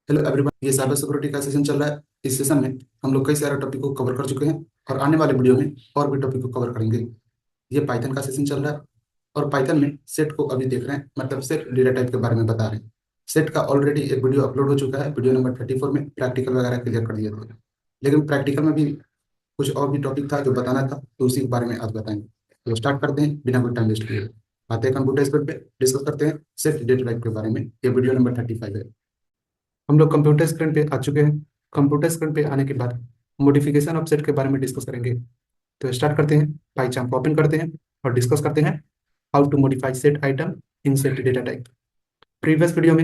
Hello everyone, ये cyber security का session चल रहा है। इस सेशन में हम लोग कई सारे टॉपिक को कवर कर चुके हैं और आने वाले वीडियो में और भी टॉपिक को कवर करेंगे। ये पाइथन का सेशन चल रहा है और पाइथन में सेट को अभी देख रहे हैं, मतलब सेट डेटा टाइप के बारे में बता रहे हैं। सेट का ऑलरेडी एक वीडियो अपलोड हो चुका है, वीडियो नंबर 34 में प्रैक्टिकल वगैरह क्लियर कर दिए थे। लेकिन प्रैक्टिकल में भी कुछ और भी टॉपिक था जो बताना था, तो उसी के बारे में आज बताएंगे। तो स्टार्ट करते हैं बिना कोई टाइम वेस्ट किए। आते हैं कंप्यूटर स्क्रीन पे, डिस्कस करते हैं सेट डेटा टाइप के बारे में। ये वीडियो नंबर 35 है। हम लोग कंप्यूटर स्क्रीन पे आ चुके हैं। कंप्यूटर स्क्रीन पे आने के बाद मॉडिफिकेशन ऑफ सेट के बारे में डिस्कस करेंगे। तो स्टार्ट करते हैं, पाइचाम ओपन करते हैं और डिस्कस करते हैं how to modify set item in set data type. Previous video में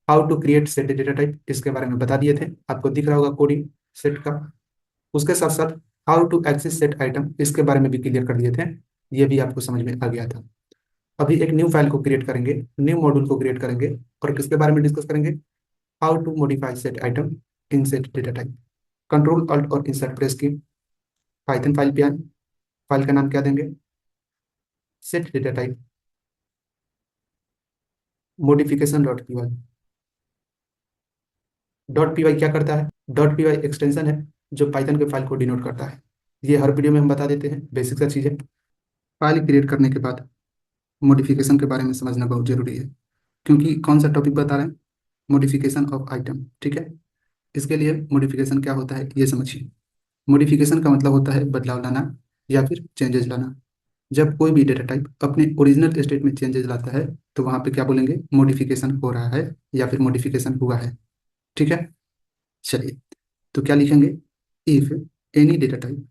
how to create set data type इसके बारे में बता दिए थे, आपको दिख रहा होगा कोडिंग सेट का। उसके साथ साथ how to access set item इसके बारे में भी क्लियर कर दिए थे, ये भी आपको समझ में आ गया था। अभी एक न्यू फाइल को क्रिएट करेंगे, न्यू मॉड्यूल को क्रिएट करेंगे और किसके बारे में डिस्कस करेंगे? How to modify set item in set data type. Control alt और इंसर्ट प्रेस की पाइथन फाइल पे आए। फाइल का नाम क्या देंगे? Set data type modification dot P Y. Dot P Y क्या करता है? डॉट पी वाई एक्सटेंशन है जो पाइथन के फाइल को डिनोट करता है। ये हर वीडियो में हम बता देते हैं, बेसिक सा चीज़ है। फाइल क्रिएट करने के बाद मॉडिफिकेशन के बारे में समझना बहुत जरूरी है, क्योंकि कौन सा टॉपिक बता रहे हैं? मॉडिफिकेशन ऑफ आइटम, ठीक है। इसके लिए मॉडिफिकेशन क्या होता है ये समझिए। मॉडिफिकेशन का मतलब होता है बदलाव लाना या फिर चेंजेस लाना। जब कोई भी डेटा टाइप अपने ओरिजिनल स्टेट में चेंजेस लाता है तो वहां पे क्या बोलेंगे? मॉडिफिकेशन हो रहा है या फिर मॉडिफिकेशन हुआ है, ठीक है। चलिए, तो क्या लिखेंगे? If any data type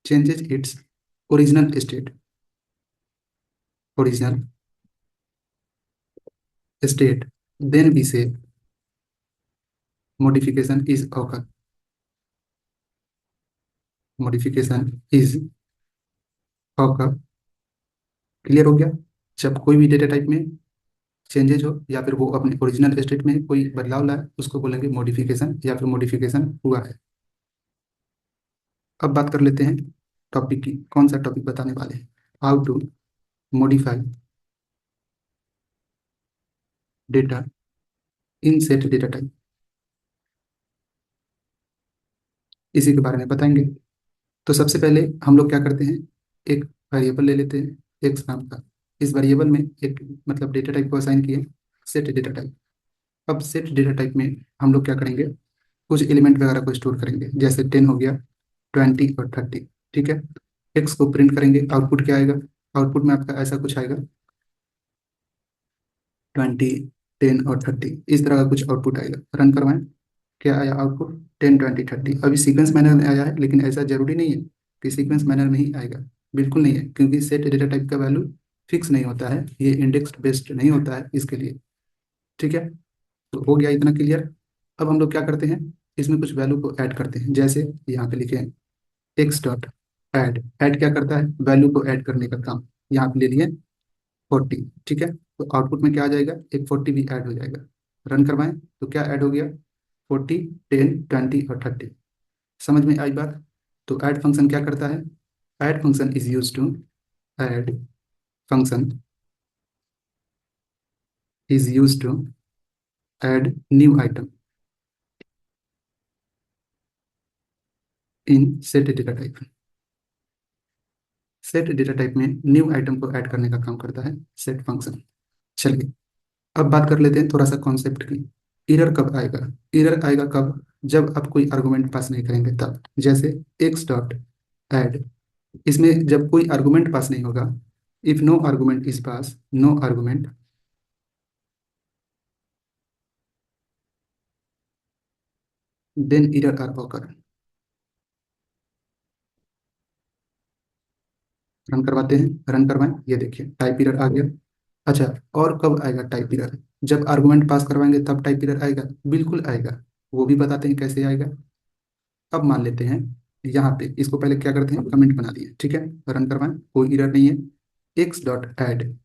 changes its original state, original state, then we say modification is occur, modification is occur. Clear हो गया? जब कोई भी डेटा टाइप में चेंजेज हो या फिर वो अपने ओरिजिनल स्टेट में कोई बदलाव लाए उसको बोलेंगे मॉडिफिकेशन या फिर मॉडिफिकेशन हुआ है। अब बात कर लेते हैं टॉपिक की। कौन सा टॉपिक बताने वाले हैं? How to modify data in set data type, इसी के बारे में बताएंगे। तो सबसे पहले हम लोग क्या करते हैं? एक वेरिएबल ले लेते हैं एक्स नाम का। इस वेरिएबल में एक मतलब डेटा टाइप को असाइन किए सेट डेटा टाइप। अब सेट डेटा टाइप में हम लोग क्या करेंगे? कुछ एलिमेंट वगैरह को स्टोर करेंगे, जैसे 10 हो गया, 20 और 30, ठीक है। एक्स को प्रिंट करेंगे, आउटपुट क्या आएगा? आउटपुट में आपका ऐसा कुछ आएगा, 20, 10 और 30, इस तरह का कुछ आउटपुट आएगा। रन करवाएं। क्या आया आउटपुट? 10, 20, 30। अभी सीक्वेंस मैनर में आया है, लेकिन ऐसा जरूरी नहीं है कि सीक्वेंस मैनर में ही आएगा। बिल्कुल नहीं है, क्योंकि सेट डेटा टाइप का वैल्यू फिक्स नहीं होता है, ये इंडेक्स बेस्ड नहीं होता है इसके लिए, ठीक है। तो हो गया इतना क्लियर। अब हम लोग क्या करते हैं? इसमें कुछ वैल्यू को ऐड करते हैं, जैसे यहाँ पे लिखे एक्स डॉट ऐड। ऐड क्या करता है? वैल्यू को ऐड करने का काम। यहाँ पे ले लिए 40, ठीक है। तो आउटपुट में क्या आ जाएगा? एक 40 भी ऐड हो जाएगा। रन करवाएं तो क्या ऐड हो गया? 40, 10, 20 और 30। समझ में आई बात? तो ऐड फंक्शन क्या करता है? Add function is use to add function is use to add new item in set data type. Set data type में न्यू आइटम को ऐड करने का काम करता है सेट फंक्शन। चलिए, अब बात कर लेते हैं थोड़ा सा कॉन्सेप्ट की। एरर कब आएगा? एरर आएगा कब? जब आप कोई आर्गुमेंट पास नहीं करेंगे तब। जैसे एक्स डॉट ऐड, इसमें जब कोई आर्गुमेंट पास नहीं होगा, if no argument is pass, no argument, then error are occur. Run करवाते हैं, रन करवाएं। ये देखिए टाइप एरर आ गया। अच्छा, और कब आएगा टाइप एरर? जब आर्गुमेंट पास करवाएंगे तब टाइप एरर आएगा। बिल्कुल आएगा, वो भी बताते हैं कैसे आएगा। अब मान लेते हैं यहाँ पे इसको पहले क्या करते हैं? कमेंट बना दिए, ठीक है। रन करवाएं, कोई एरर नहीं है। एक्स डॉट ऐड,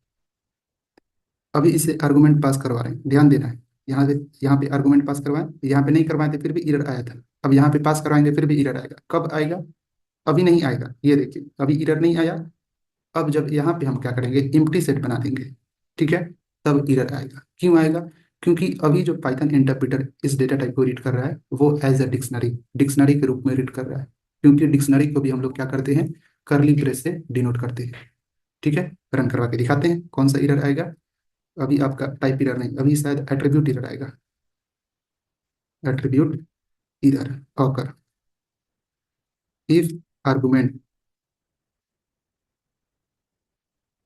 अभी इसे आर्गुमेंट पास करवा रहे हैं, ध्यान देना है। यहाँ से यहाँ पे आर्गुमेंट पास करवाएं, यहाँ पे नहीं करवाएं तो फिर भी एरर आया था। अब यहाँ पे पास करवाएंगे फिर भी एरर आएगा। कब आएगा? अभी नहीं आएगा, ये देखिए अभी एरर नहीं आया। अब जब यहाँ पे हम क्या करेंगे? एम्प्टी सेट बना देंगे, ठीक है। तब एरर आएगा। क्यों आएगा? क्योंकि अभी जो पाइथन इंटरप्रेटर इस डेटा टाइप को रीड कर रहा है वो एज अ डिक्शनरी डिक्शनरी के रूप में रीड कर रहा है, क्योंकि डिक्शनरी को भी हम लोग क्या करते हैं, करली ब्रेस से डिनोट करते हैं। ठीक है, रन करवा के दिखाते हैं कौन सा एरर आएगा। अभी आपका टाइप एरर नहीं, अभी शायद एट्रीब्यूट एरर आएगा। Attribute error occur if argument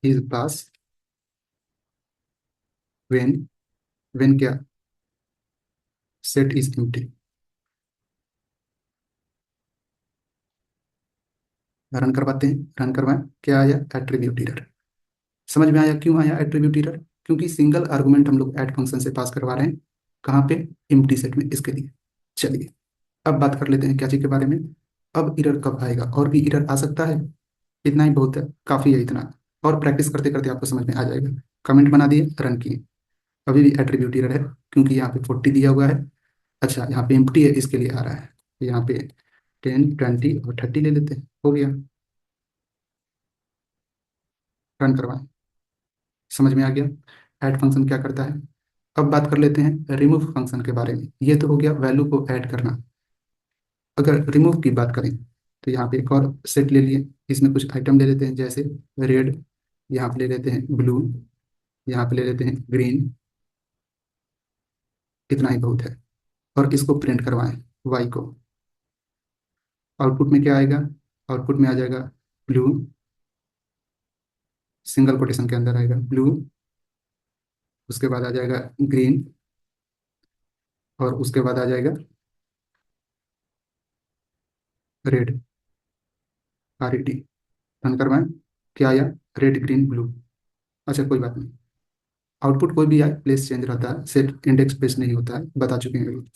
is pass when, when क्या, सेट इज एम्प्टी। रन करवाते हैं, रन करवाएं, क्या आया, एट्रीब्यूट एरर। समझ में आया क्यों आया एट्रीब्यूट एरर? क्योंकि सिंगल आर्गुमेंट हम लोग ऐड फंक्शन से पास करवा रहे हैं, कहाँ पे, एम्प्टी सेट में, इसके लिए। चलिए अब बात कर लेते हैं क्या चीज के बारे में। अब एरर कब आएगा, और भी एरर आ सकता है, इतना ही बहुत है, काफी है इतना, और प्रैक्टिस करते करते आपको समझ में आ जाएगा। कमेंट बना दिए, रन किए, अभी भी एट्रीब्यूट एरर है, क्योंकि यहाँ पे 40 दिया हुआ है। अच्छा यहाँ पे एम्प्टी है, इसके लिए आ रहा है। यहाँ पे 10 20 और 30 ले लेते हैं, हो गया। रन करवाएं, समझ में आ गया ऐड फंक्शन क्या करता है। अब बात कर लेते हैं रिमूव फंक्शन के बारे में। ये तो हो गया वैल्यू को ऐड करना। अगर रिमूव की बात करें तो यहाँ पे एक और सेट ले लिए, इसमें कुछ आइटम ले लेते हैं, जैसे रेड, यहाँ पे ले लेते हैं ब्लू, यहाँ पे ले लेते हैं ग्रीन, इतना ही बहुत है। और इसको प्रिंट करवाएं, वाई को। आउटपुट में क्या आएगा, आउटपुट में आ जाएगा ब्लू, सिंगल कोटेशन के अंदर आएगा ब्लू, उसके बाद आ जाएगा ग्रीन, और उसके बाद आ जाएगा रेड, RED। रन करवाएं, क्या आया, रेड ग्रीन ब्लू। अच्छा कोई बात नहीं, आउटपुट कोई भी आए प्लेस चेंज रहता है, सेट इंडेक्स बेस नहीं होता है, बता चुके हैं अभी।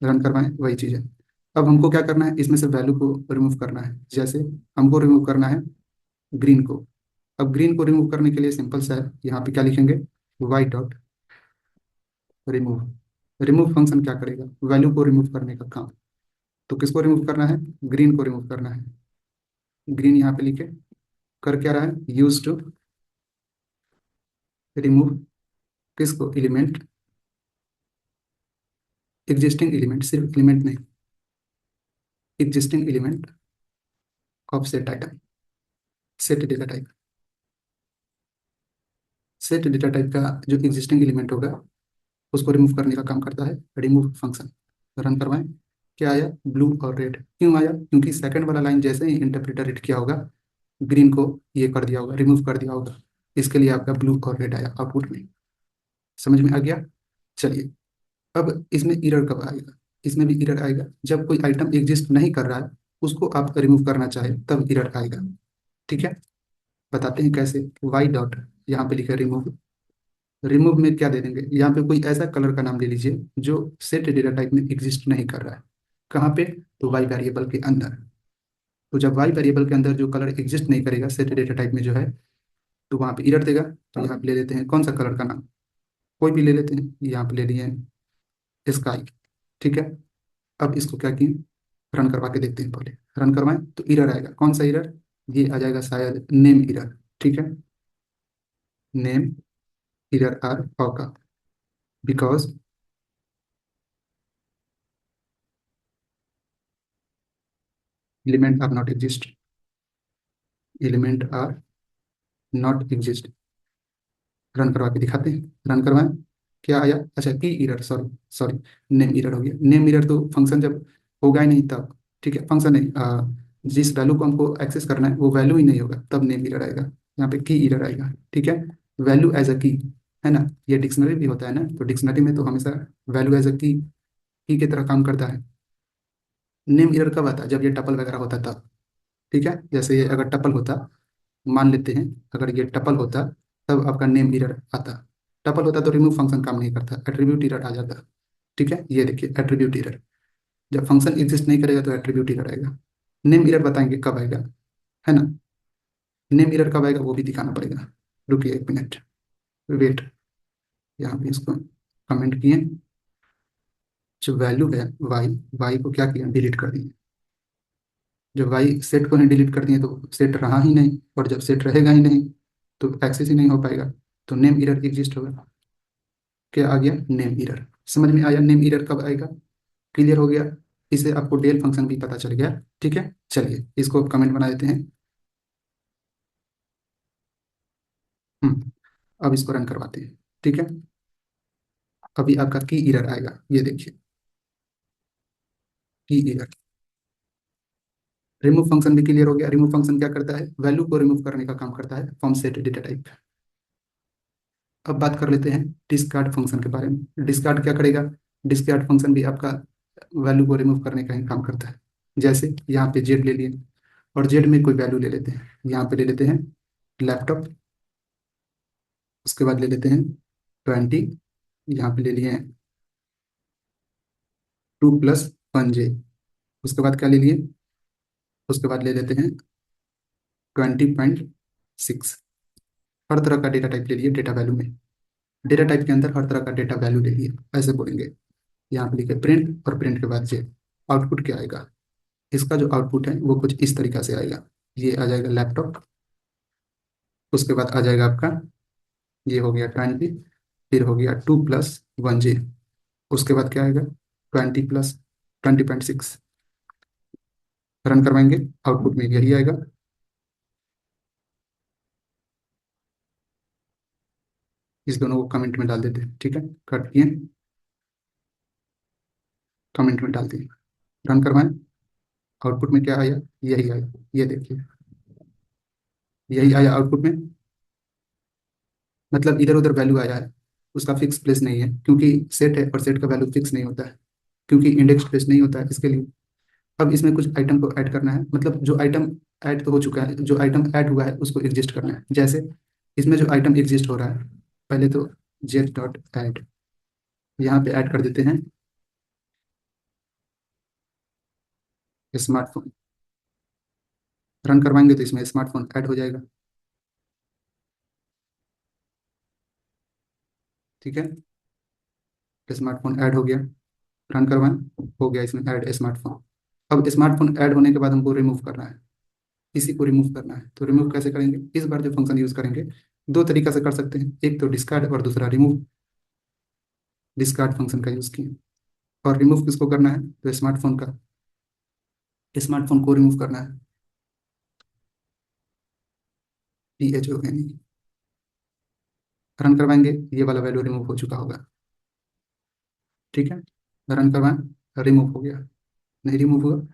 रन करवाएं, वही चीज़ है। अब हमको क्या करना है, इसमें से वैल्यू को रिमूव करना है। जैसे हमको रिमूव करना है ग्रीन को। अब ग्रीन को रिमूव करने के लिए सिंपल सा है, यहाँ पे क्या लिखेंगे, Y dot remove. Remove function क्या करेगा, वैल्यू को रिमूव करने का काम। तो किसको रिमूव करना है, ग्रीन को रिमूव करना है। ग्रीन यहाँ पे लिखे, कर क्या रहा है, यूज टू रिमूव, किसको, एलिमेंट, एग्जिस्टिंग एलिमेंट, सिर्फ एलिमेंट नहीं, existing element of set item, set data type. Set data type का जो एग्जिस्टिंग एलिमेंट होगा उसको रिमूव करने का काम करता है रिमूव फंक्शन। रन करवाएं, क्या आया, ब्लू और रेड। क्यों आया, क्योंकि सेकंड वाला लाइन जैसे ही इंटरप्रेटर रीड किया होगा, ग्रीन को ये कर दिया होगा, रिमूव कर दिया होगा, इसके लिए आपका ब्लू और रेड आया आउटपुट में। समझ में आ गया। चलिए अब इसमें एरर कब आएगा, इसमें भी एरर आएगा जब कोई आइटम एग्जिस्ट नहीं कर रहा है, उसको आप रिमूव करना चाहे तब एरर आएगा। ठीक है, बताते हैं कैसे। वाई डॉट, यहाँ पे लिखा है रिमूव। रिमूव में क्या दे देंगे, यहाँ पे कोई ऐसा कलर का नाम ले लीजिए जो सेट डेटा टाइप में एग्जिस्ट नहीं कर रहा है। कहाँ पे, तो वाई वेरिएबल के अंदर। तो जब वाई वेरिएबल के अंदर जो कलर एग्जिस्ट नहीं करेगा सेट डेटा टाइप में जो है, तो वहाँ पे एरर देगा। तो यहाँ पे ले लेते हैं कौन सा कलर का नाम, कोई भी ले लेते हैं, यहाँ पे ले लिए स्काई। ठीक है, अब इसको क्या किए, रन करवा के देखते हैं। पहले रन करवाएं तो एरर आएगा, कौन सा एरर, ये आ जाएगा शायद नेम एरर। ठीक है, नेम एरर आर होगा, because element are not exist, element are not exist. Run करवा के दिखाते हैं, रन करवाएं, क्या आया, अच्छा की error, sorry sorry, name error हो गया। नेम एरर तो फंक्शन जब होगा ही नहीं तब, ठीक है, फंक्शन नहीं, जिस वैल्यू को हमको एक्सेस करना है वो वैल्यू ही नहीं होगा तब नेम एरर आएगा। यहाँ पे की एरर आएगा। ठीक है, वैल्यू एज अ की, है ना, ये डिक्शनरी भी होता है ना, तो डिक्शनरी में तो हमेशा वैल्यू एज अ की तरह काम करता है। नेम एरर कब आता है, जब ये टपल वगैरह होता है तब। ठीक है, जैसे ये अगर टपल होता, मान लेते हैं अगर ये टपल होता, तब आपका नेम एरर आता। टपल होता तो रिमूव फंक्शन काम नहीं करता, एट्रीब्यूट एरर आ जाता। ठीक है, ये देखिए एट्रीब्यूट एरर, जब फंक्शन एग्जिस्ट नहीं करेगा तो एट्रीब्यूट एरर आएगा। नेम एरर बताएंगे कब आएगा, है ना, नेम एरर कब आएगा वो भी दिखाना पड़ेगा। रुकिए एक मिनट, वेट, यहाँ पे इसको कमेंट किए। जो वैल्यू है वाई, वाई को क्या किया, डिलीट कर दिए। जब वाई सेट को नहीं डिलीट कर दिए तो सेट रहा ही नहीं, और जब सेट रहेगा ही नहीं तो एक्सेस ही नहीं हो पाएगा, तो नेम एरर एग्जिस्ट होगा। क्या आ गया, नेम एरर। समझ में आया नेम एरर कब आएगा, क्लियर हो गया। इससे आपको डेल फंक्शन भी पता चल गया। ठीक है, चलिए इसको कमेंट बना देते हैं। हम्म, अब इसको रन करवाते हैं। ठीक है, अभी आपका की एरर आएगा, ये देखिए की एरर। रिमूव फंक्शन भी क्लियर हो गया। रिमूव फंक्शन क्या करता है, वैल्यू को रिमूव करने का काम करता है फ्रॉम सेट डेटा टाइप। अब बात कर लेते हैं डिस्कार्ड फंक्शन के बारे में। डिस्कार्ड क्या करेगा, डिस्कार्ड फंक्शन भी आपका वैल्यू को रिमूव करने का ही काम करता है। जैसे यहाँ पे जेड ले लिए और जेड में कोई वैल्यू ले लेते हैं, यहाँ पे ले लेते हैं लैपटॉप, उसके बाद ले लेते हैं 20, यहाँ पे ले लिए 2+1J, उसके बाद क्या ले लिए, उसके बाद ले लेते हैं 20.6। हर तरह का डेटा टाइप ले लिए डेटा वैल्यू में, डेटा टाइप के अंदर हर तरह का डेटा वैल्यू ले लिए, ऐसे बोलेंगे। यहाँ पे लिखे प्रिंट और प्रिंट के बाद जे, आउटपुट क्या आएगा, इसका जो आउटपुट है वो कुछ इस तरीका से आएगा। ये आ जाएगा लैपटॉप, उसके बाद आ जाएगा आपका, ये हो गया 20, फिर हो गया 2+1J, उसके बाद क्या आएगा 20+20.6। रन करवाएंगे, आउटपुट में यही आएगा। इस दोनों को कमेंट में डाल देते हैं। ठीक है, कट किए, कमेंट में डाल दिए, रन करवाएं, आउटपुट में क्या आया, यही आया, ये देखिए यही आया आउटपुट में। मतलब इधर उधर वैल्यू आया है, उसका फिक्स प्लेस नहीं है, क्योंकि सेट है और सेट का वैल्यू फिक्स नहीं होता है, क्योंकि इंडेक्स प्लेस नहीं होता है इसके लिए। अब इसमें कुछ आइटम को ऐड करना है, मतलब जो आइटम ऐड तो हो चुका है, जो आइटम ऐड हुआ है उसको एग्जिस्ट करना है। जैसे इसमें जो आइटम एग्जिस्ट हो रहा है, पहले तो जेट डॉट ऐड, यहाँ पे ऐड कर देते हैं स्मार्टफोन। रन करवाएंगे तो इसमें स्मार्टफोन ऐड हो जाएगा। ठीक है, स्मार्टफोन ऐड हो गया, रन करवाएं, हो गया इसमें ऐड स्मार्टफोन। अब स्मार्टफोन ऐड होने के बाद हमको रिमूव करना है, इसी को रिमूव करना है। तो रिमूव कैसे करेंगे, इस बार जो फंक्शन यूज करेंगे दो तरीका से कर सकते हैं, एक तो डिस्कार्ड और दूसरा रिमूव। डिस्कार्ड फंक्शन का यूज किए, और रिमूव किसको करना है, तो स्मार्टफोन का, स्मार्टफोन को रिमूव करना है, THONE। रन करवाएंगे, ये वाला वैल्यू रिमूव हो चुका होगा। ठीक है, रन करवाएं, रिमूव हो गया, नहीं रिमूव हुआ।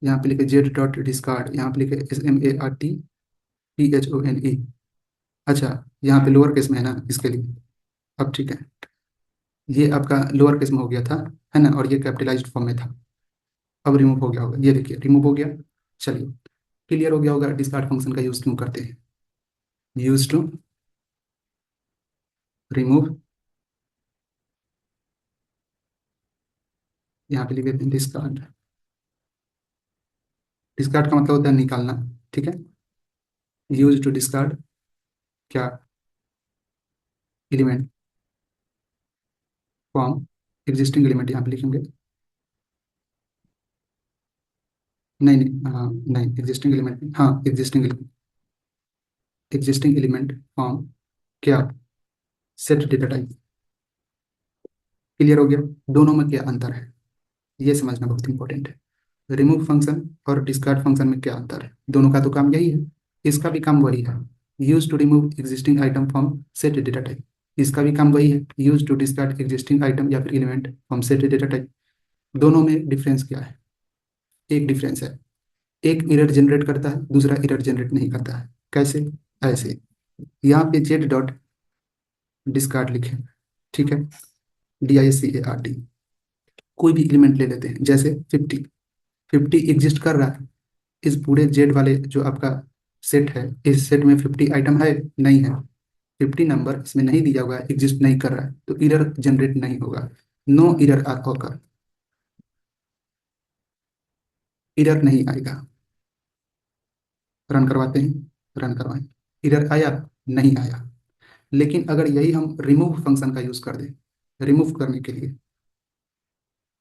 यहाँ पे लिखे जेड डॉट डिस्कार्ड, यहाँ पे लिखे SMARTPHONE। अच्छा, यहाँ पे लोअर केस में है ना इसके लिए। अब ठीक है, ये आपका लोअर केस में हो गया था, है ना, और ये कैपिटलाइज्ड फॉर्म में था। अब रिमूव हो गया होगा, ये देखिए रिमूव हो गया। चलिए, क्लियर हो गया होगा डिस्कार्ड फंक्शन का यूज क्यों करते हैं। यूज टू रिमूव, यहाँ पे लिखे डिस्कार्ड। डिस्कार्ड का मतलब होता है निकालना। ठीक है, यूज टू डिस्कार्ड क्या, एलिमेंट फ्रॉम एग्जिस्टिंग एलिमेंट, यहाँ पे लिखेंगे। नहीं नहीं, हाँ नहीं, एग्जिस्टिंग एलिमेंट, हाँ existing element, existing element from क्या, सेट डेटा टाइप। क्लियर हो गया, दोनों में क्या अंतर है ये समझना बहुत इंपॉर्टेंट है। रिमूव फंक्शन और डिस्कार्ड फंक्शन में क्या अंतर है, दोनों का तो काम यही है, इसका भी काम वही है, use to remove existing item from set data type. इसका भी काम वही है, use to discard existing item या फिर element from set data type. दोनों में डिफरेंस क्या है, एक डिफरेंस है, एक एरर जनरेट करता है, दूसरा एरर जनरेट नहीं करता है। कैसे, ऐसे, यहाँ पे जेड डॉट डिस्कार्ड लिखे, ठीक है, DISCARD, कोई भी एलिमेंट ले लेते हैं, जैसे 50, 50 एग्जिस्ट कर रहा है, इस पूरे जेड वाले जो आपका सेट है, इस सेट में 50 आइटम है, नहीं है, 50 नंबर इसमें नहीं दिया हुआ है, एग्जिस्ट नहीं कर रहा है, तो एरर जनरेट नहीं होगा, no error are occur, error नहीं आएगा। रन करवाते हैं, रन करवाएं, एरर आया, नहीं आया। लेकिन अगर यही हम रिमूव फंक्शन का यूज कर दें, रिमूव करने के लिए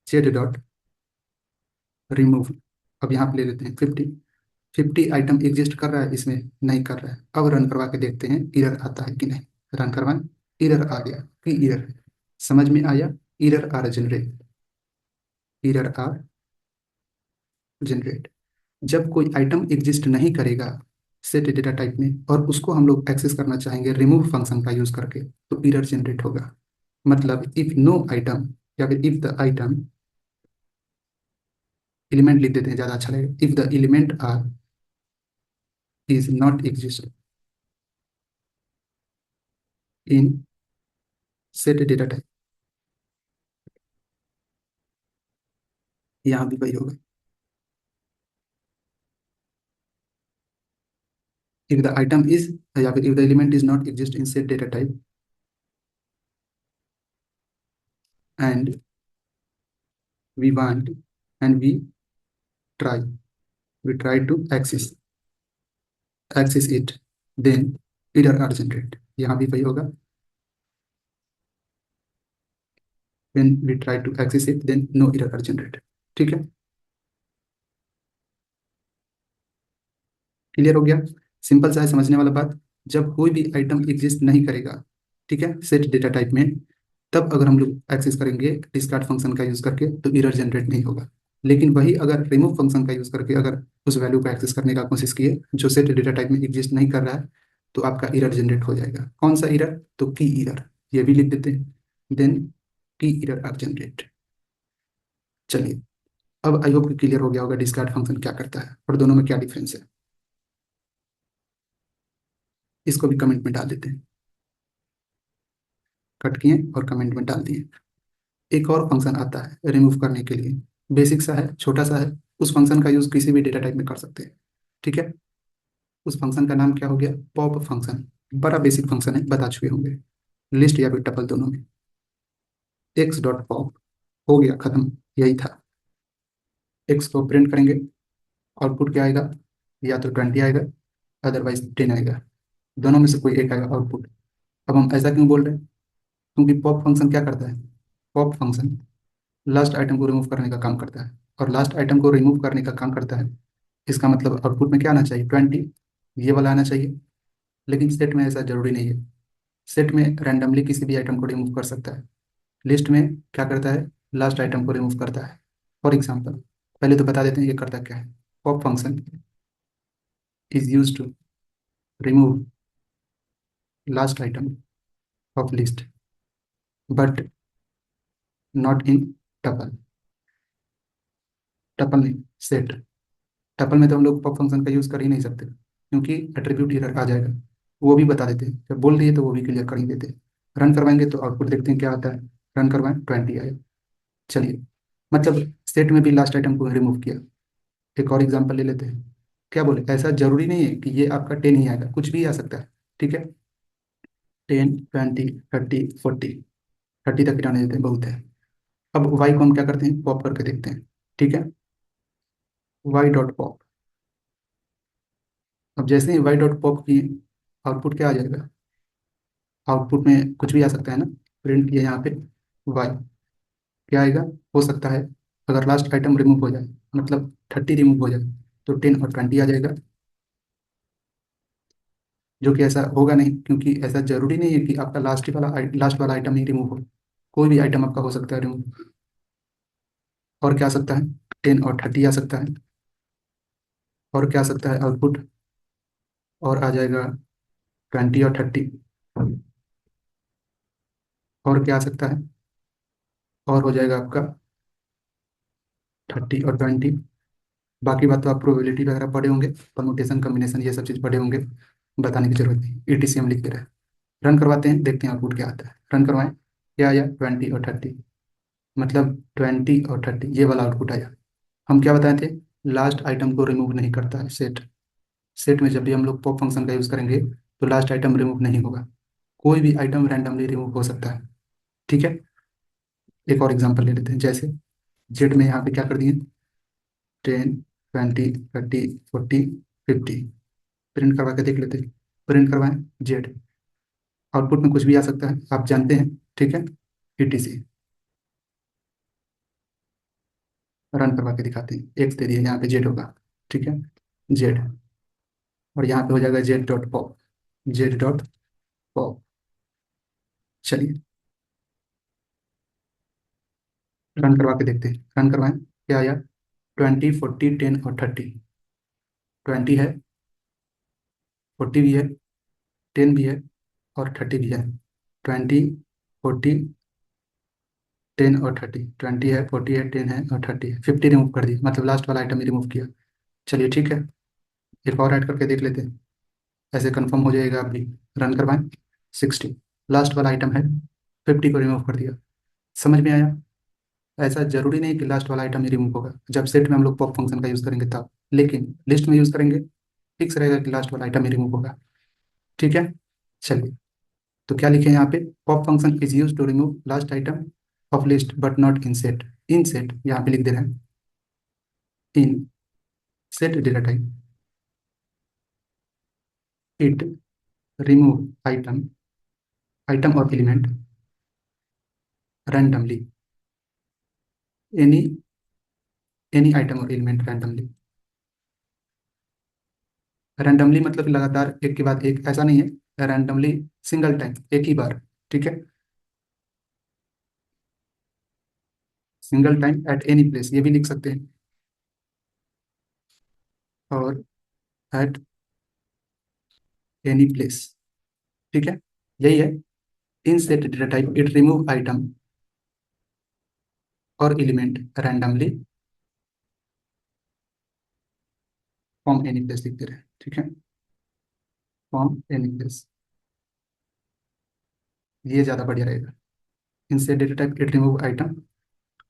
जेड डॉट रिमूव, अब यहाँ पे ले लेते हैं 50, 50 आइटम एग्जिस्ट कर रहा है इसमें, नहीं कर रहा है। अब रन करवा के देखते हैं एरर आता है कि नहीं। रन करवाएं, एरर आ गया कि एरर, समझ में आया, error are generate, error are generate. जब कोई आइटम एग्जिस्ट नहीं करेगा सेट डेटा टाइप में और उसको हम लोग एक्सेस करना चाहेंगे रिमूव फंक्शन का यूज करके, तो एरर जनरेट होगा। मतलब इफ नो आइटम, या फिर इफ द आइटम, एलिमेंट लिख देते हैं ज्यादा अच्छा लगेगा, if the element are is not exist in set data type, यहाँ भी वही होगा। इफ द आइटम इज, या फिर if the element is not exist in set data type and we want, and try we try to access it, then error are generated, यहाँ भी वही होगा, when we try to access it then no error are generated। ठीक है, clear हो गया, simple सा है समझने वाला बात। जब कोई भी आइटम एग्जिस्ट नहीं करेगा, ठीक है, सेट डेटा टाइप में, तब अगर हम लोग एक्सेस करेंगे डिस्कार्ड फंक्शन का यूज करके तो एरर जनरेट नहीं होगा। लेकिन वही अगर रिमूव फंक्शन का यूज करके अगर उस वैल्यू को एक्सेस करने का कोशिश किए जो सेट डेटा टाइप में एग्जिस्ट नहीं कर रहा है, तो आपका एरर जनरेट हो जाएगा। कौन सा एरर? तो की एरर, ये भी लिख देते हैं, देन की एरर आर जनरेट। चलिए, अब आई होप कि क्लियर हो गया होगा डिस्कार्ड फंक्शन क्या करता है और दोनों में क्या डिफरेंस है। इसको भी कमेंट में डाल देते हैं, कट किए और कमेंट में डाल दिए। एक और फंक्शन आता है रिमूव करने के लिए, बेसिक सा है, छोटा सा है, उस फंक्शन का यूज किसी भी डेटा टाइप में कर सकते हैं। ठीक है, उस फंक्शन का नाम क्या हो गया? Pop function. बड़ा बेसिक फंक्शन है, बता चुके होंगे, लिस्ट या फिर टपल दोनों में। एक्स डॉट पॉप, हो गया खत्म, यही था। एक्स को प्रिंट करेंगे, आउटपुट क्या आएगा? या तो 20 आएगा, अदरवाइज 10 आएगा, दोनों में से कोई एक आएगा आउटपुट। अब हम ऐसा क्यों बोल रहे हैं? क्योंकि पॉप फंक्शन क्या करता है? पॉप फंक्शन लास्ट आइटम को रिमूव करने का काम करता है, और लास्ट आइटम को रिमूव करने का काम करता है, इसका मतलब आउटपुट में क्या आना चाहिए? 20, ये वाला आना चाहिए। लेकिन सेट में ऐसा जरूरी नहीं है, सेट में रैंडमली किसी भी आइटम को रिमूव कर सकता है। लिस्ट में क्या करता है? लास्ट आइटम को रिमूव करता है। फॉर एग्जाम्पल, पहले तो बता देते हैं ये करता क्या है। Pop function is use to remove last item of list but not in tuple. Tuple नहीं, सेट। टपल में तो हम लोग पॉप फंक्शन का यूज कर ही नहीं सकते, क्योंकि एट्रीब्यूट एरर आ जाएगा। वो भी बता देते हैं, जब बोल दिए तो वो भी क्लियर कर ही देते हैं। रन करवाएंगे तो आउटपुट देखते हैं क्या आता है। रन करवाएं, 20 आए। चलिए, मतलब सेट में भी लास्ट आइटम को रिमूव किया। एक और एग्जांपल ले लेते हैं। क्या बोले, ऐसा जरूरी नहीं है कि ये आपका 10 ही आएगा, कुछ भी आ सकता है। ठीक है, 10, 20, 30, 40, 30 तक गिराने देते हैं, बहुत है। अब वाई को हम क्या करते हैं? पॉप करके देखते हैं। ठीक है, वाई डॉट पॉप। अब जैसे ही वाई डॉट पॉप की, आउटपुट क्या आ जाएगा? आउटपुट में कुछ भी आ सकता है ना, प्रिंट किया यहाँ पे वाई, क्या आएगा? हो सकता है अगर लास्ट आइटम रिमूव हो जाए, मतलब 30 रिमूव हो जाए, तो 10 और 20 आ जाएगा। जो कि ऐसा होगा नहीं, क्योंकि ऐसा जरूरी नहीं है कि आपका लास्ट वाला आइटम ही रिमूव हो, कोई भी आइटम आपका हो सकता है रिमूव। और क्या आ सकता है? 10 और 30 आ सकता है। और क्या आ सकता है आउटपुट? और आ जाएगा 20 और 30। और क्या आ सकता है? और हो जाएगा आपका 30 और 20। बाकी बात तो आप प्रोबेबिलिटी वगैरह पढ़े होंगे, परमुटेशन कम्बिनेशन ये सब चीज़ पढ़े होंगे, बताने की जरूरत नहीं, ईटीसी हम लिखते रहे। रन करवाते हैं, देखते हैं आउटपुट क्या आता है। रन करवाएं, क्या आया? 20 और 30, मतलब 20 और 30 ये वाला आउटपुट आया। हम क्या बताए थे? लास्ट आइटम को रिमूव नहीं करता है सेट। सेट में जब भी हम लोग पॉप फंक्शन का यूज करेंगे तो लास्ट आइटम रिमूव नहीं होगा, कोई भी आइटम रैंडमली रिमूव हो सकता है। ठीक है, एक और एग्जांपल ले लेते हैं। जैसे जेड में यहाँ पे क्या कर दिए? 10, 20, 30, 40, 50। प्रिंट करवा के देख लेते हैं। प्रिंट करवाएं जेड, आउटपुट में कुछ भी आ सकता है, आप जानते हैं। ठीक है, ईटीसी। रन करवा के दिखाते हैं, एक्स दे दिए, यहाँ पे जेड होगा। ठीक है, जेड, और यहाँ पे हो जाएगा Z dot pop, Z dot pop. चलिए रन करवा के देखते हैं, रन करवाएं। क्या आया? 20, 40, 10 और 30। 20 है, 40 भी है, 10 भी है और 30 भी है। 20, 40, 10 और 30। 20 है, 40 है, 10 है और 30 है। 50 रिमूव कर दिया, मतलब लास्ट वाला आइटम ही रिमूव किया। चलिए ठीक है, एक और ऐड करके देख लेते हैं, ऐसे कंफर्म हो जाएगा अभी। रन करवाएं। 60 लास्ट वाला आइटम है, 50 को रिमूव कर दिया। समझ में आया? ऐसा जरूरी नहीं कि लास्ट वाला आइटम ही रिमूव होगा जब सेट में हम लोग पॉप फंक्शन का यूज करेंगे तब, लेकिन लिस्ट में यूज करेंगे फिक्स रहेगा कि लास्ट वाला आइटम ही रिमूव होगा। ठीक है, चलिए तो क्या लिखे हैं यहाँ पे? Pop function is use to remove last item of list but not in set. In set यहाँ पे लिख दे रहे हैं, in set data type it remove item, item और element randomly, any any item और एलिमेंट रैंडमली। रैंडमली मतलब लगातार एक के बाद एक, ऐसा नहीं है, रैंडमली सिंगल टाइम, एक ही बार। ठीक है, single time at any place ये भी लिख सकते हैं, और एट एनी प्लेस। ठीक है, यही है। In set data type it remove item और element randomly from any place लिख दे रहे हैं। ठीक है, फ्रॉम एनी प्लेस, ये ज़्यादा बढ़िया रहेगा। इन set data type it remove item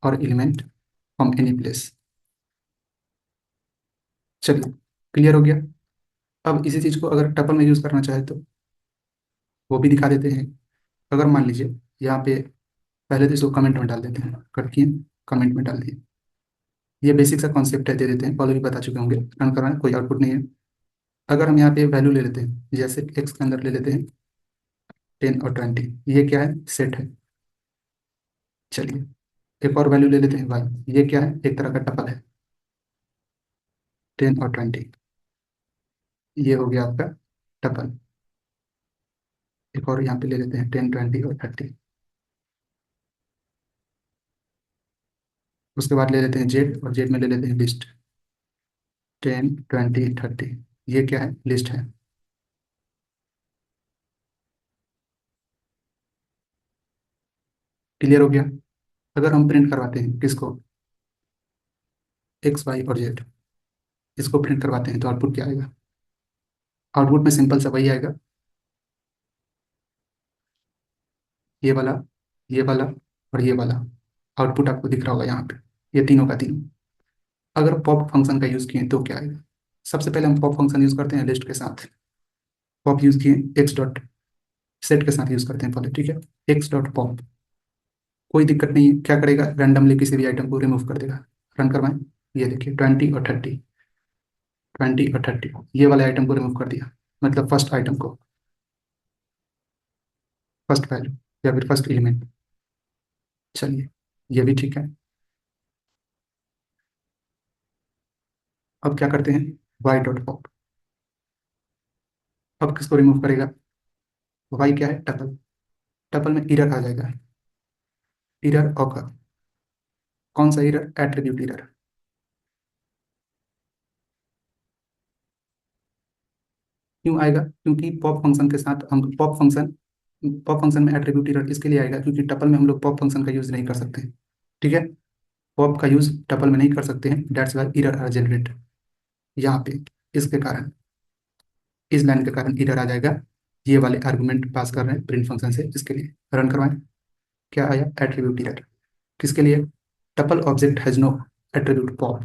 और एलिमेंट फ्रॉम एनी प्लेस। चलिए क्लियर हो गया। अब इसी चीज़ को अगर टपल में यूज़ करना चाहे तो वो भी दिखा देते हैं। अगर मान लीजिए यहाँ पे, पहले तो इसको कमेंट में डाल देते हैं, कट किए, कमेंट में डाल दिए। ये बेसिक सा कॉन्सेप्ट है, दे देते हैं, पहले भी बता चुके होंगे। रन करवाएं, कोई आउटपुट नहीं है। अगर हम यहाँ पे वैल्यू ले लेते हैं, जैसे एक्स के अंदर ले लेते हैं 10 और 20, ये क्या है? सेट है। चलिए एक और वैल्यू ले लेते हैं वाई, ये क्या है? एक तरह का टपल है। 10 और 20, ये हो गया आपका टपल। एक और यहाँ पे ले लेते हैं 10, 20 और 30। उसके बाद ले लेते हैं जेड, और जेड में ले लेते हैं लिस्ट। 10, 20, 30, ये क्या है? लिस्ट है। क्लियर हो गया। अगर हम प्रिंट करवाते हैं किसको, एक्स वाई और जेड, इसको प्रिंट करवाते हैं तो आउटपुट क्या आएगा? आउटपुट में सिंपल सा वही आएगा, ये वाला, ये वाला और ये वाला। आउटपुट आपको दिख रहा होगा यहाँ पे, ये तीनों का तीनों। अगर पॉप फंक्शन का यूज किए तो क्या आएगा? सबसे पहले हम पॉप फंक्शन यूज करते हैं लिस्ट के साथ। पॉप यूज किए, एक्स डॉट सेट के साथ यूज करते हैं पहले। ठीक है, एक्स डॉट पॉप, कोई दिक्कत नहीं है। क्या करेगा? रैंडमली किसी भी आइटम को रिमूव कर देगा। रन करवाएं। ये देखिए 20 और 30, 20 और 30, ये वाले आइटम को रिमूव कर दिया, मतलब फर्स्ट आइटम को, फर्स्ट वैल्यू या फिर फर्स्ट एलिमेंट। चलिए ये भी ठीक है। अब क्या करते हैं? वाई डॉट पॉप, अब किसको रिमूव करेगा? वाई क्या है? टपल। टपल में इरर आ जाएगा, इरर ऑकर। कौन सा इरर? Attribute error. क्यों आएगा? क्योंकि पॉप फंक्शन के साथ हम पॉप फंक्शन में एट्रीब्यूट इरर इसके लिए आएगा क्योंकि टपल में हम लोग पॉप फंक्शन का यूज नहीं कर सकते। ठीक है, पॉप का यूज टपल में नहीं कर सकते हैं, that's why error are generate यहाँ पे। इसके कारण, इस लाइन के कारण इरर आ जाएगा। ये वाले आर्गुमेंट पास कर रहे हैं प्रिंट फंक्शन से, इसके लिए। रन करवाएं। क्या आया? Attribute error. किसके लिए? Tuple object has no attribute pop.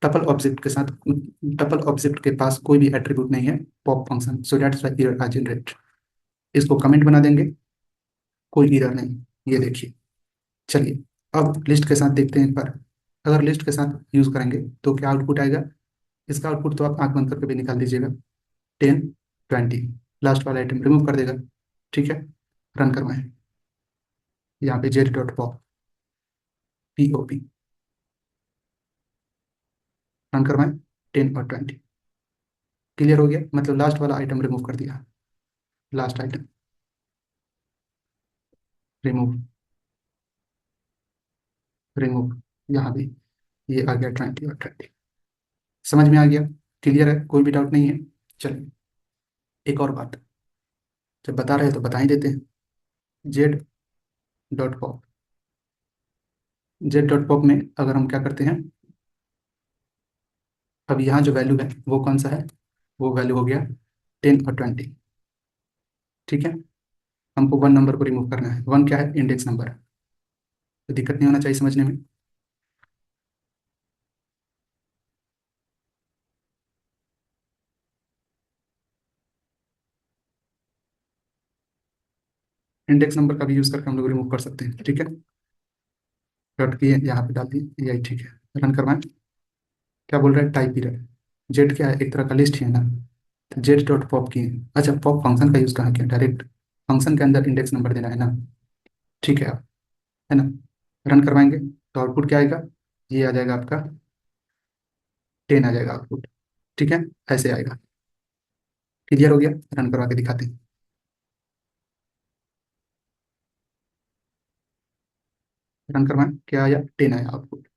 Tuple object के साथ, टपल ऑब्जेक्ट के पास कोई भी एट्रीब्यूट नहीं है pop function, so that's why error are generate. इसको कमेंट बना देंगे, कोई एरर नहीं। ये देखिए। चलिए अब लिस्ट के साथ देखते हैं एक बार। अगर लिस्ट के साथ यूज करेंगे तो क्या आउटपुट आएगा? इसका आउटपुट तो आप आंख बंद करके भी निकाल दीजिएगा। 10, 20, लास्ट वाला आइटम रिमूव कर देगा। ठीक है, रन करवाएं। यहाँ पे Z dot pop, P run करवाएं। 10 और 20, क्लियर हो गया, मतलब लास्ट वाला आइटम रिमूव कर दिया। लास्ट आइटम रिमूव, रिमूव, यहाँ भी ये आ गया 20 और 30। समझ में आ गया? क्लियर है? कोई भी डाउट नहीं है? चलिए एक और बात, जब बता रहे हैं तो बता ही देते हैं। Z dot pop, Z dot pop में अगर हम क्या करते हैं, अब यहाँ जो वैल्यू है वो कौन सा है, वो वैल्यू हो गया 10 और 20। ठीक है, हमको वन नंबर को रिमूव करना है। वन क्या है? इंडेक्स नंबर है, तो दिक्कत नहीं होना चाहिए समझने में। इंडेक्स नंबर का भी यूज करके हम लोग रिमूव कर सकते हैं। ठीक है, डॉट किए यहाँ पे डाल दिए, यही ठीक है। रन करवाएं। क्या बोल रहा है? Type error. जेड क्या है? एक तरह का लिस्ट ही है ना, तो जेड डॉट पॉप की। अच्छा, पॉप फंक्शन का यूज कहाँ किया? डायरेक्ट फंक्शन के अंदर इंडेक्स नंबर देना है ना। ठीक है, है ना। रन करवाएंगे तो आउटपुट क्या आएगा? ये आ जाएगा आपका 10 आ जाएगा आउटपुट। ठीक है, ऐसे आएगा। क्लियर हो गया? रन करवा के दिखाते हैं। रन करवाएं, क्या आया? 10 आया आउटपुट।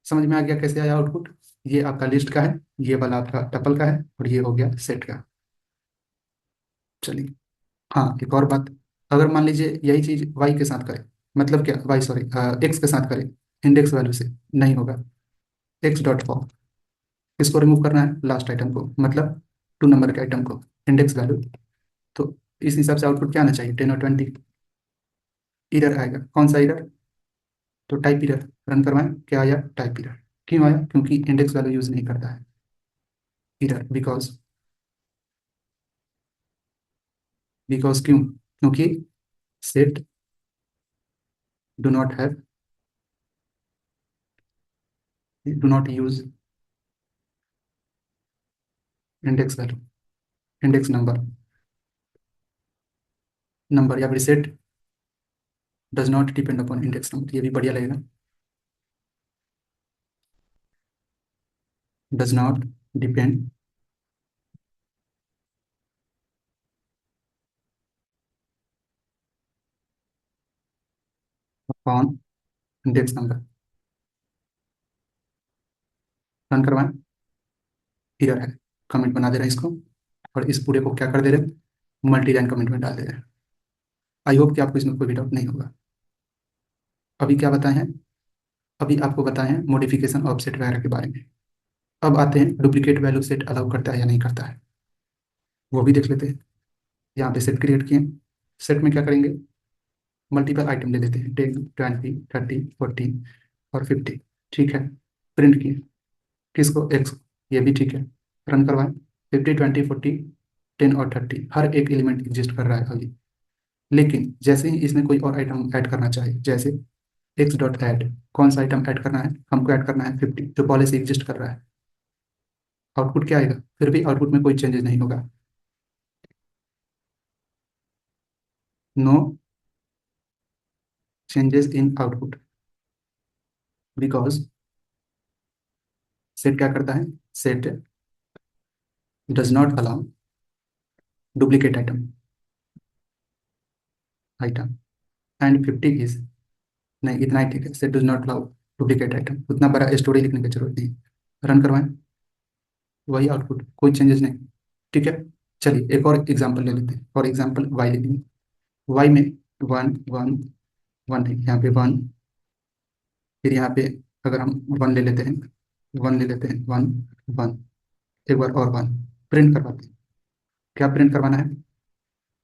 समझ में आ गया कैसे आया आउटपुट? ये आपका लिस्ट का है, ये वाला आपका टपल का है, और ये हो गया सेट का। चलिए, हाँ एक और बात, अगर मान लीजिए यही चीज वाई के साथ करें, मतलब क्या, वाई सॉरी, एक्स के साथ करें, इंडेक्स वैल्यू से नहीं होगा। एक्स डॉट फॉर्म, किसको रिमूव करना है? लास्ट आइटम को, मतलब 2 नंबर के आइटम को, इंडेक्स वैल्यू। तो इस हिसाब से आउटपुट क्या आना चाहिए? 10 और 20। इरर आएगा। कौन सा इरर? तो टाइप इरर। रन करवाएं, क्या आया? Type error. क्यों आया? क्योंकि इंडेक्स वैल्यू यूज नहीं करता है। इरर बिकॉज, बिकॉज क्यों? क्योंकि set do not have, do not use index value, index number, number, या फिर set does not depend upon index number, ये भी बढ़िया लगेगा। Does not depend upon index number. Run करवाएं, इरर है। कमेंट बना दे रहे हैं इसको, और इस पूरे को क्या कर दे रहे हैं? मल्टी लाइन कमेंट में डाल दे रहे हैं। आई होप कि आपको इसमें कोई भी डाउट नहीं होगा। अभी क्या बताए हैं? अभी आपको बताए हैं मॉडिफिकेशन ऑफसेट वगैरह के बारे में। अब आते हैं डुप्लीकेट वैल्यू सेट अलाउ करता है या नहीं करता है, वो भी देख लेते हैं। यहाँ पे सेट क्रिएट किए, सेट में क्या करेंगे? मल्टीपल आइटम ले लेते हैं, 10, 20, 30, 40 और 50। ठीक है, प्रिंट किए, किसको? एक्स। ये भी ठीक है। रन करवाएं। 50, 20, 40, 10 और 30, हर एक एलिमेंट एग्जिस्ट कर रहा है अभी। लेकिन जैसे ही इसमें कोई और आइटम ऐड करना चाहे, जैसे एक्स डॉट ऐड, कौन सा आइटम ऐड करना है? हमको ऐड करना है 50, जो पहले से एग्जिस्ट कर रहा है। आउटपुट क्या आएगा? फिर भी आउटपुट में कोई चेंजेस नहीं होगा। No changes in output, because set क्या करता है? Set does not allow duplicate item, item and 50 is, नहीं इतना ही ठीक है। Set does not allow duplicate item, उतना बड़ा स्टोरी लिखने की जरूरत नहीं। रन करवाएं, वही आउटपुट, कोई चेंजेस नहीं। ठीक है, चलिए एक और एग्जांपल ले लेते हैं। फॉर एग्जांपल वाई ले लेंगे। वाई में वन वन वन है, यहाँ पे वन, फिर यहाँ पे अगर हम वन ले लेते हैं, वन ले लेते हैं, वन वन, एक बार और वन, प्रिंट करवाते हैं। क्या प्रिंट करवाना है?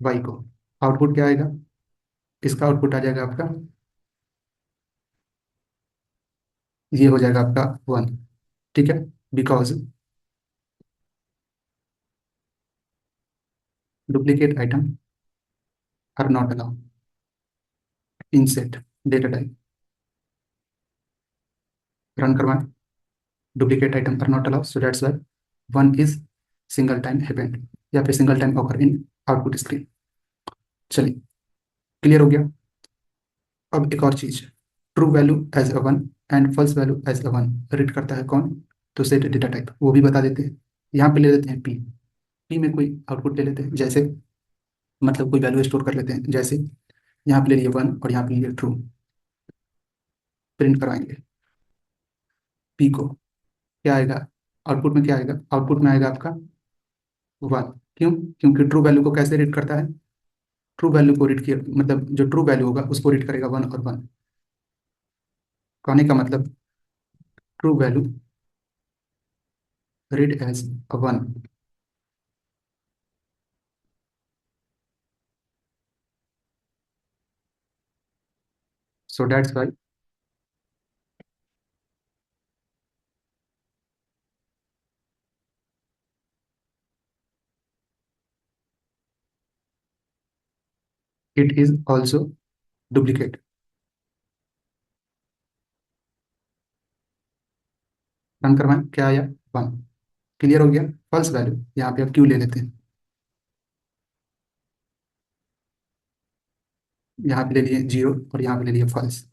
वाई को। आउटपुट क्या आएगा? इसका आउटपुट आ जाएगा आपका, ये हो जाएगा आपका वन। ठीक है, because duplicate item are not allow in set data type. Run करवाएं, duplicate item are not allow, so that's why one is single time happened, या फिर single time occur in output screen. चलिए, clear हो गया। अब एक और चीज, true value as a one and false value as a one read करता है कौन? तो सेट डेटा टाइप, वो भी बता देते हैं। यहाँ पे ले लेते हैं पी, पी में कोई आउटपुट ले लेते हैं, जैसे मतलब कोई वैल्यू स्टोर कर लेते हैं, जैसे यहाँ पे ले लिए 1 और यहाँ पे ले लिए ट्रू। प्रिंट करवाएंगे पी को, क्या आएगा आउटपुट में, क्या आएगा आउटपुट में आएगा आपका 1। क्यों? क्योंकि ट्रू वैल्यू को कैसे रीड करता है, ट्रू वैल्यू को रीड किया, मतलब जो ट्रू वैल्यू होगा उसको रीड करेगा 1 और 1। कहने का मतलब true value read as 1। So that's why it is also duplicate. Run करवाएं, क्या आया 1। क्लियर हो गया। फॉल्स वैल्यू यहाँ पे आप क्यों ले लेते हैं, यहाँ पे ले लिए 0 और यहाँ पे ले लिए फॉल्स।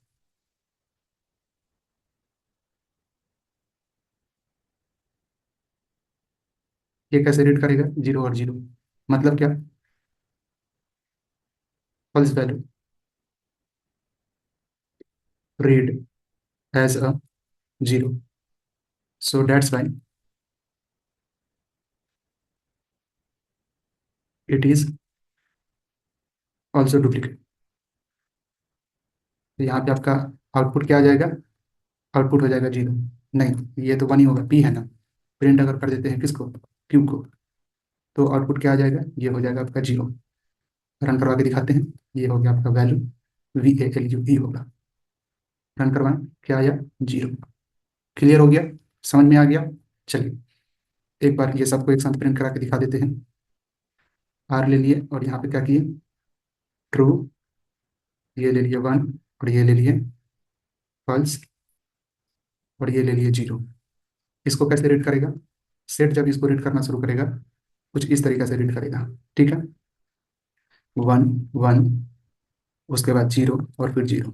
ये कैसे रीड करेगा 0 और 0, मतलब क्या, false value read as a 0। So that's why it is also duplicate. तो यहाँ पे आपका आउटपुट क्या आ जाएगा, आउटपुट हो जाएगा 0। नहीं, ये तो 1 ही होगा, पी है ना। प्रिंट अगर कर देते हैं किसको, क्यू को, तो आउटपुट क्या आ जाएगा, ये हो जाएगा आपका 0। रन करवा के दिखाते हैं। ये हो गया आपका वैल्यू, VALUE होगा। रन करवाएं, क्या आया 0। क्लियर हो गया, समझ में आ गया। चलिए एक बार ये सबको एक साथ प्रिंट करा के दिखा देते हैं। आर ले लिए और यहाँ पे क्या किए, ट्रू, ये ले लिए 1 और ये ले लिए फॉल्स और ये ले लिए 0। इसको कैसे रीड करेगा, सेट जब इसको रीड करना शुरू करेगा कुछ इस तरीके से रीड करेगा, ठीक है। 1 1, उसके बाद 0 और फिर 0।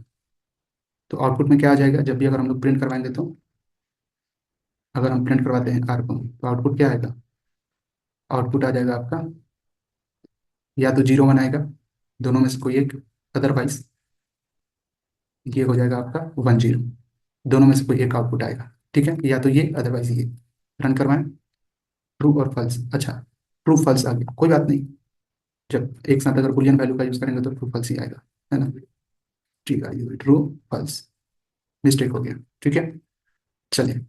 तो आउटपुट में क्या आ जाएगा, जब भी अगर हम लोग प्रिंट करवाएंगे तो, अगर हम प्रिंट करवाते हैं आर को तो आउटपुट क्या आएगा, आउटपुट आ जाएगा आपका या तो 0 1 आएगा, दोनों में से कोई एक, अदरवाइज ये हो जाएगा आपका 1 0। दोनों में से कोई एक आउटपुट आएगा, ठीक है, या तो ये अदरवाइज ये। रन करवाएं, ट्रू और फॉल्स, अच्छा ट्रू फॉल्स आ गया, कोई बात नहीं। जब एक साथ अगर बुलियन वैल्यू का यूज करेंगे तो ट्रू फॉल्स ही आएगा, है ना। ठीक है, ट्रू फॉल्स, मिस्टेक हो गया, ठीक है। चलिए,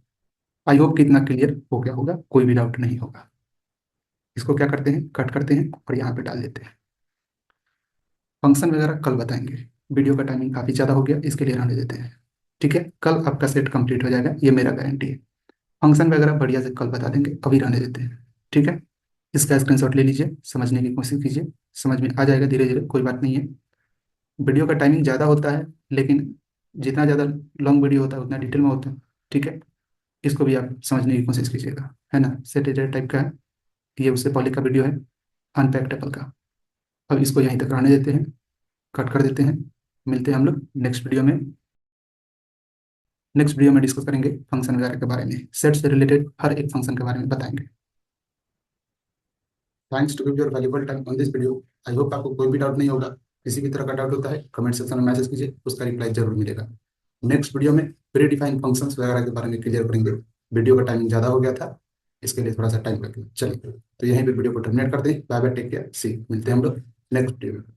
आई होप कि इतना क्लियर हो गया होगा, कोई भी डाउट नहीं होगा। इसको क्या करते हैं, कट करते हैं और यहाँ पे डाल देते हैं। फंक्शन वगैरह कल बताएंगे, वीडियो का टाइमिंग काफ़ी ज़्यादा हो गया, इसके लिए रहने देते हैं। ठीक है, कल आपका सेट कंप्लीट हो जाएगा, ये मेरा गारंटी है। फंक्शन वगैरह बढ़िया से कल बता देंगे, अभी रहने देते हैं। ठीक है, इसका स्क्रीनशॉट ले लीजिए, समझने की कोशिश कीजिए, समझ में आ जाएगा धीरे धीरे, कोई बात नहीं है। वीडियो का टाइमिंग ज़्यादा होता है, लेकिन जितना ज़्यादा लॉन्ग वीडियो होता है उतना डिटेल में होता है। ठीक है, इसको भी आप समझने की कोशिश कीजिएगा, है ना। सेटेलाइट टाइप का है, ये उससे पहले का वीडियो है अनपैक्टेबल का। अब इसको यहीं तक रहने देते हैं, कट कर देते हैं। मिलते हैं हम लोग नेक्स्ट वीडियो में। नेक्स्ट वीडियो में डिस्कस करेंगे फंक्शन वगैरह के बारे में, सेट से रिलेटेड हर एक फंक्शन के बारे में बताएंगे। Thanks to give your valuable time on this video. I hope आपको कोई भी डाउट नहीं होगा। किसी भी तरह का डाउट होता है कमेंट सेक्शन में मैसेज कीजिए, उसका रिप्लाई जरूर मिलेगा। नेक्स्ट वीडियो में प्री डिफाइंड फंक्शंस वगैरह के बारे में क्लियर करेंगे। वीडियो का टाइमिंग ज़्यादा हो गया था, इसके लिए थोड़ा सा टाइम लगेगा। चलिए, तो यहीं पे वीडियो को टर्मिनेट करते हैं। बाय बाय, टेक केयर, सी, मिलते हैं हम लोग नेक्स्ट वीडियो में।